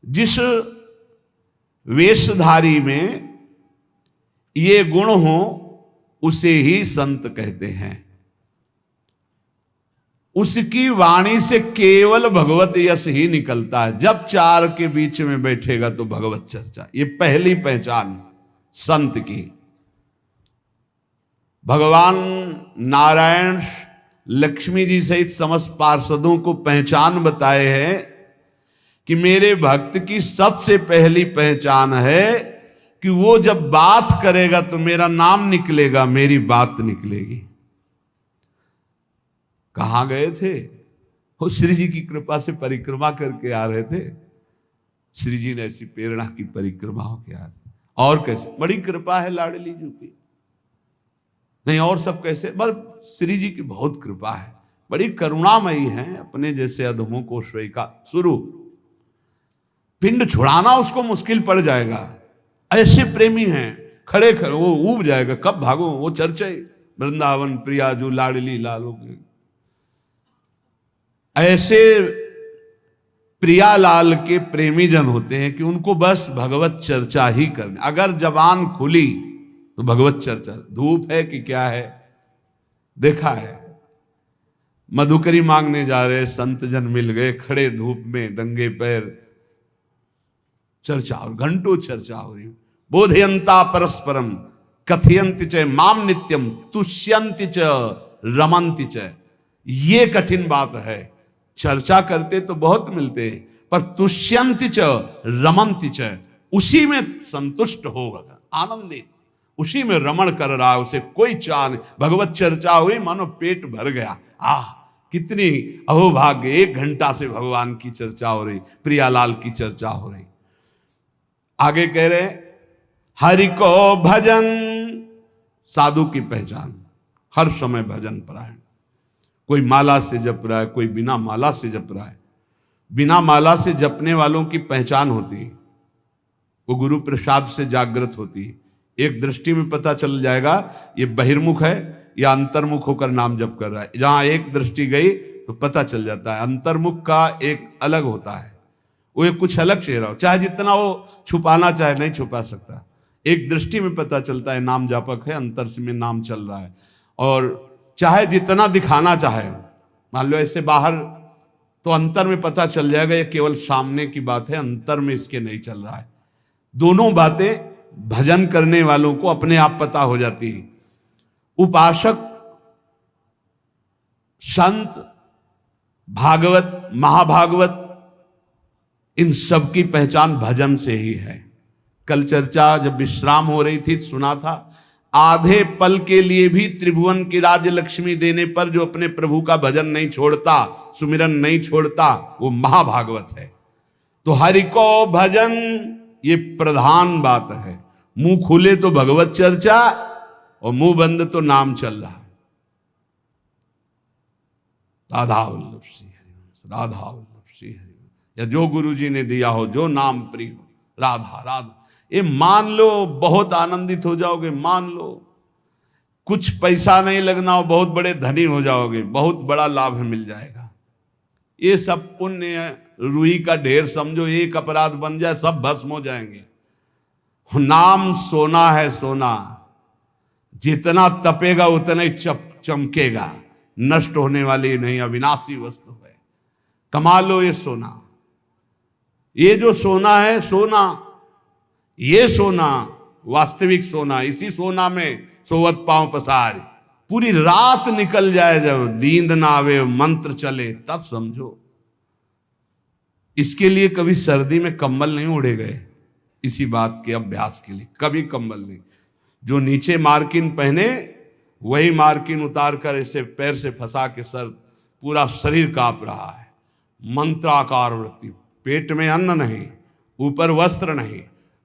जिस वेशधारी में ये गुण हो उसे ही संत कहते हैं। उसकी वाणी से केवल भगवत यश ही निकलता है। जब चार के बीच में बैठेगा तो भगवत चर्चा, ये पहली पहचान संत की। भगवान नारायण लक्ष्मी जी सहित समस्त पार्षदों को पहचान बताए हैं कि मेरे भक्त की सबसे पहली पहचान है कि वो जब बात करेगा तो मेरा नाम निकलेगा, मेरी बात निकलेगी। कहां गए थे वो? श्री जी की कृपा से परिक्रमा करके आ रहे थे। श्री जी ने ऐसी प्रेरणा की परिक्रमा होके आ रहे। और कैसे? बड़ी कृपा है लाडली जी की। नहीं और सब कैसे? बस श्री जी की बहुत कृपा है, बड़ी करुणामयी है। अपने जैसे अधमों को स्वीका शुरू पिंड छुड़ाना उसको मुश्किल पड़ जाएगा। ऐसे प्रेमी हैं, खड़े खड़े वो ऊब जाएगा, कब भागो। वो चर्चा वृंदावन प्रियाजू लाडली लालो के ऐसे प्रियालाल के प्रेमी जन होते हैं कि उनको बस भगवत चर्चा ही करनी। अगर जबान खुली तो भगवत चर्चा। धूप है कि क्या है? देखा है, मधुकरी मांगने जा रहे संत जन मिल गए, खड़े धूप में नंगे पैर, चर्चा और घंटों चर्चा हो रही। बोधयंता परस्परम कथयंति च माम नित्यम तुष्यंति च रमंति च। ये कठिन बात है। चर्चा करते तो बहुत मिलते हैं, पर तुष्यंति च रमंति च, उसी में संतुष्ट होगा, आनंदित, उसी में रमण कर रहा है, उसे कोई चाह नहीं। भगवत चर्चा हुई मानो पेट भर गया। कितनी अहोभाग्य, 1 घंटा से भगवान की चर्चा हो रही, प्रियालाल की चर्चा हो रही। आगे कह रहे हरि को भजन, साधु की पहचान हर समय भजन परायण। कोई माला से जप रहा है, कोई बिना माला से जप रहा है। बिना माला से जपने वालों की पहचान होती है, वो गुरु प्रसाद से जागृत होती है। एक दृष्टि में पता चल जाएगा ये बहिर्मुख है या अंतर्मुख होकर नाम जप कर रहा है। जहां एक दृष्टि गई तो पता चल जाता है। अंतर्मुख का एक अलग होता है, वो एक कुछ अलग चेहरा हो, चाहे जितना वो छुपाना चाहे नहीं छुपा सकता। एक दृष्टि में पता चलता है नाम जापक है, अंतर से में नाम चल रहा है। और चाहे जितना दिखाना चाहे, मान लो ऐसे बाहर, तो अंतर में पता चल जाएगा ये केवल सामने की बात है, अंतर में इसके नहीं चल रहा है। दोनों बातें भजन करने वालों को अपने आप पता हो जाती है। उपासक, संत, भागवत, महाभागवत, इन सब की पहचान भजन से ही है। कल चर्चा जब विश्राम हो रही थी सुना था, आधे पल के लिए भी त्रिभुवन की राज्य लक्ष्मी देने पर जो अपने प्रभु का भजन नहीं छोड़ता, सुमिरन नहीं छोड़ता, वो महाभागवत है। तो हरि को भजन ये प्रधान बात है। मुंह खुले तो भगवत चर्चा और मुंह बंद तो नाम चल रहा है। राधा वल्लभ श्री हरिवंश, राधा वल्लभ श्री हरिवंश, या जो गुरु जी ने दिया हो, जो नाम प्रिय हो, राधा राधा, ये मान लो, बहुत आनंदित हो जाओगे। मान लो कुछ पैसा नहीं लगना हो, बहुत बड़े धनी हो जाओगे, बहुत बड़ा लाभ मिल जाएगा। ये सब पुण्य रुई का ढेर समझो, एक अपराध बन जाए सब भस्म हो जाएंगे। नाम सोना है, सोना जितना तपेगा उतना ही चमकेगा, नष्ट होने वाली नहीं, अविनाशी वस्तु है। कमा लो ये सोना। ये जो सोना है, सोना, ये सोना वास्तविक सोना, इसी सोना में सोवत पांव पसार। पूरी रात निकल जाए, जब नींद ना आवे, मंत्र चले, तब समझो। इसके लिए कभी सर्दी में कंबल नहीं ओढ़े गए, इसी बात के अभ्यास के लिए कभी कंबल नहीं। जो नीचे मार्किन पहने वही मार्किन उतार कर ऐसे पैर से फंसा के सर, पूरा शरीर कांप रहा है। मंत्राकार वृत्ति, पेट में अन्न नहीं, ऊपर वस्त्र नहीं,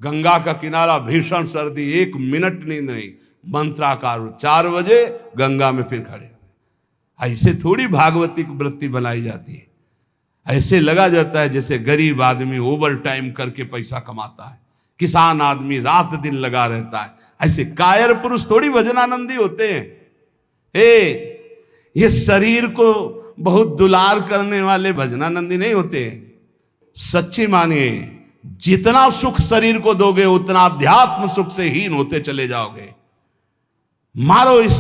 गंगा का किनारा, भीषण सर्दी, 1 मिनट नींद नहीं, मंत्राकार। 4 बजे गंगा में फिर खड़े हुए। ऐसे थोड़ी भागवती की वृत्ति बनाई जाती है। ऐसे लगा जाता है जैसे गरीब आदमी ओवर टाइम करके पैसा कमाता है, किसान आदमी रात दिन लगा रहता है। ऐसे कायर पुरुष थोड़ी भजनानंदी होते हैं। ये शरीर को बहुत दुलार करने वाले भजनानंदी नहीं होते। सच्ची मानिए, जितना सुख शरीर को दोगे उतना अध्यात्म सुख से हीन होते चले जाओगे। मारो इस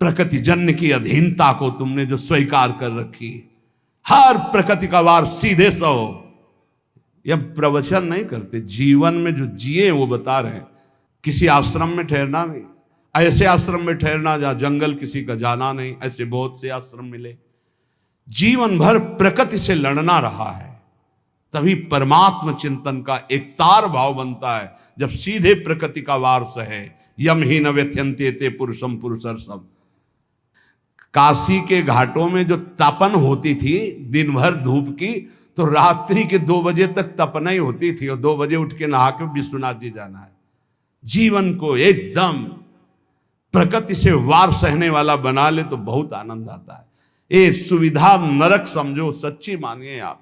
प्रकृति जन्य की अधीनता को तुमने जो स्वीकार कर रखी। हर प्रकृति का वार सीधे सहो। यह प्रवचन नहीं करते, जीवन में जो जिए वो बता रहे हैं। किसी आश्रम में ठहरना नहीं, ऐसे आश्रम में ठहरना जहां जंगल किसी का जाना नहीं, ऐसे बहुत से आश्रम मिले। जीवन भर प्रकृति से लड़ना रहा है, तभी परमात्म चिंतन का एक तार भाव बनता है। जब सीधे प्रकृति का वार सहे, यम ही न व्यथ्यन्ते ते पुरुषम पुरुषर्षम। काशी के घाटों में जो तपन होती थी दिन भर धूप की, तो रात्रि के 2 बजे तक तपना ही होती थी, और 2 बजे उठ के नहा के विश्वनाथ जी जाना है। जीवन को एकदम प्रकृति से वार सहने वाला बना ले तो बहुत आनंद आता है। ये सुविधा नरक समझो, सच्ची मानिए आप।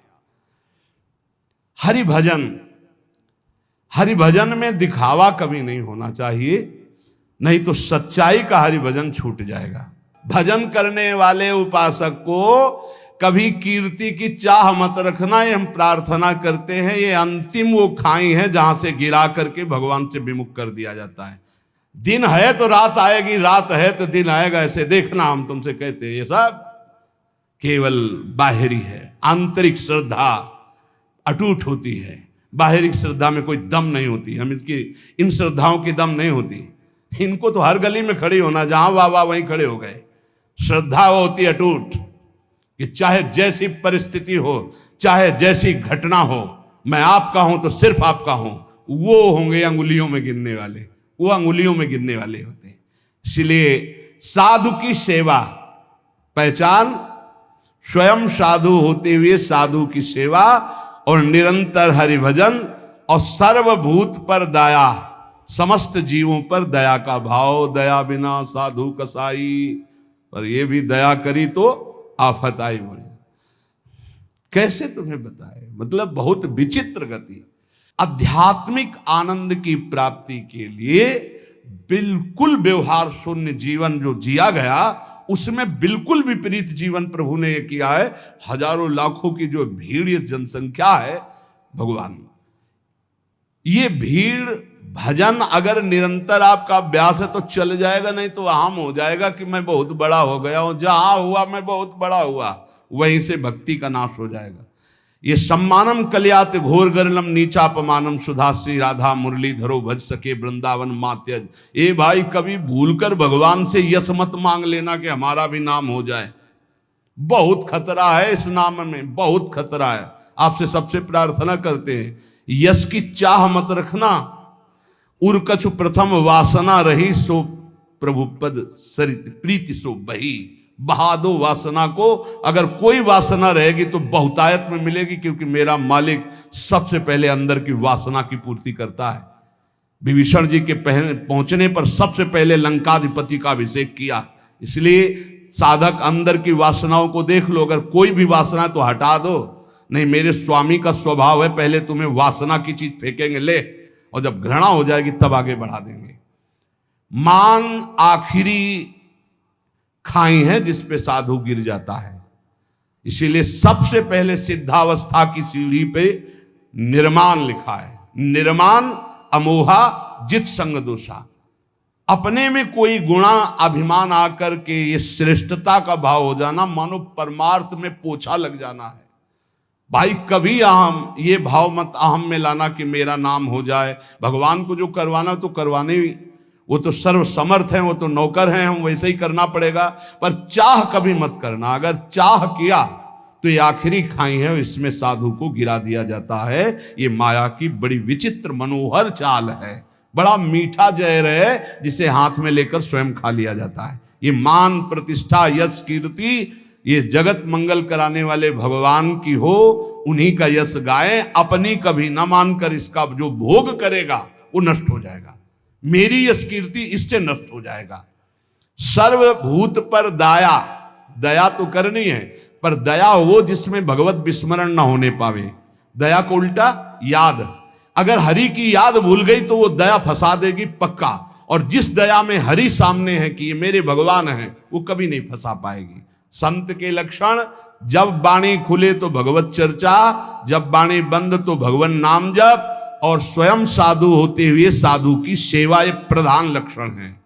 हरि भजन में दिखावा कभी नहीं होना चाहिए, नहीं तो सच्चाई का हरि भजन छूट जाएगा। भजन करने वाले उपासक को कभी कीर्ति की चाह मत रखना, ये हम प्रार्थना करते हैं। ये अंतिम वो खाई है जहां से गिरा करके भगवान से विमुख कर दिया जाता है। दिन है तो रात आएगी, रात है तो दिन आएगा, ऐसे देखना हम तुमसे कहते हैं। ये सब केवल बाहरी है। आंतरिक श्रद्धा अटूट होती है, बाहरी श्रद्धा में कोई दम नहीं होती। हम इन श्रद्धाओं की दम नहीं होती। इनको तो हर गली में खड़ी होना, जहां वाह वहीं खड़े हो गए। श्रद्धा वो होती अटूट कि चाहे जैसी परिस्थिति हो, चाहे जैसी घटना हो, मैं आपका हूं तो सिर्फ आपका हूं। वो होंगे अंगुलियों में गिनने वाले, वो अंगुलियों में गिनने वाले होते हैं। इसलिए साधु की सेवा पहचान, स्वयं साधु होते हुए साधु की सेवा, और निरंतर हरिभजन, और सर्वभूत पर दया, समस्त जीवों पर दया का भाव। दया बिना साधु कसाई, पर ये भी दया करी तो आफत आई बड़ी। कैसे तुम्हें बताए, मतलब बहुत विचित्र गति। आध्यात्मिक आनंद की प्राप्ति के लिए बिल्कुल व्यवहार शून्य जीवन जो जिया गया, उसमें बिल्कुल विपरीत जीवन प्रभु ने किया है। हजारों लाखों की जो भीड़, ये जनसंख्या है भगवान, ये भीड़ भजन अगर निरंतर आपका अभ्यास है तो चल जाएगा, नहीं तो आम हो जाएगा कि मैं बहुत बड़ा हो गया हूं, जहां हुआ मैं बहुत बड़ा हुआ, वहीं से भक्ति का नाश हो जाएगा। ये सम्मानम कल्यात घोर गरलम नीचापमानम सुधा श्री राधा मुरलीधरो भज सके वृंदावन मात्यज। ए भाई, कभी भूलकर भगवान से यश मत मांग लेना कि हमारा भी नाम हो जाए। बहुत खतरा है इस नाम में, बहुत खतरा है। आपसे सबसे प्रार्थना करते हैं, यश की चाह मत रखना। उर कछु प्रथम वासना रही, सो प्रभु पद सरित प्रीति सो बही। बहा दो वासना को। अगर कोई वासना रहेगी तो बहुतायत में मिलेगी, क्योंकि मेरा मालिक सबसे पहले अंदर की वासना की पूर्ति करता है। विभीषण जी के पहुंचने पर सबसे पहले लंकाधिपति का अभिषेक किया। इसलिए साधक अंदर की वासनाओं को देख लो। अगर कोई भी वासना तो हटा दो। नहीं, मेरे स्वामी का स्वभाव है, पहले तुम्हें वासना की चीज फेंकेंगे, ले, और जब घृणा हो जाएगी तब आगे बढ़ा देंगे। मान आखिरी खाई है जिस पे साधु गिर जाता है। इसीलिए सबसे पहले सिद्धावस्था की सीढ़ी पे निर्माण लिखा है। निर्माण अमोहा जित संग दोषा। अपने में कोई गुणा अभिमान आकर के ये श्रेष्ठता का भाव हो जाना, मानो परमार्थ में पोछा लग जाना है। भाई, कभी अहम, ये भाव मत अहम में लाना कि मेरा नाम हो जाए। भगवान को जो करवाना तो करवाने, वो तो सर्व समर्थ हैं, वो तो नौकर हैं, हम वैसे ही करना पड़ेगा। पर चाह कभी मत करना। अगर चाह किया तो ये आखिरी खाई है, इसमें साधु को गिरा दिया जाता है। ये माया की बड़ी विचित्र मनोहर चाल है, बड़ा मीठा जहर है, जिसे हाथ में लेकर स्वयं खा लिया जाता है। ये मान, प्रतिष्ठा, यश, कीर्ति, ये जगत मंगल कराने वाले भगवान की हो, उन्हीं का यश गाए। अपनी कभी ना मानकर इसका जो भोग करेगा वो नष्ट हो जाएगा। मेरी यश कीर्ति इससे नष्ट हो जाएगा। सर्वभूत पर दया, दया तो करनी है, पर दया वो जिसमें भगवत विस्मरण ना होने पावे। दया को उल्टा याद, अगर हरि की याद भूल गई तो वो दया फंसा देगी पक्का। और जिस दया में हरि सामने है कि ये मेरे भगवान हैं, वो कभी नहीं फंसा पाएगी। संत के लक्षण, जब वाणी खुले तो भगवत चर्चा, जब वाणी बंद तो भगवान नाम जप, और स्वयं साधु होते हुए साधु की सेवा, ये प्रधान लक्षण है।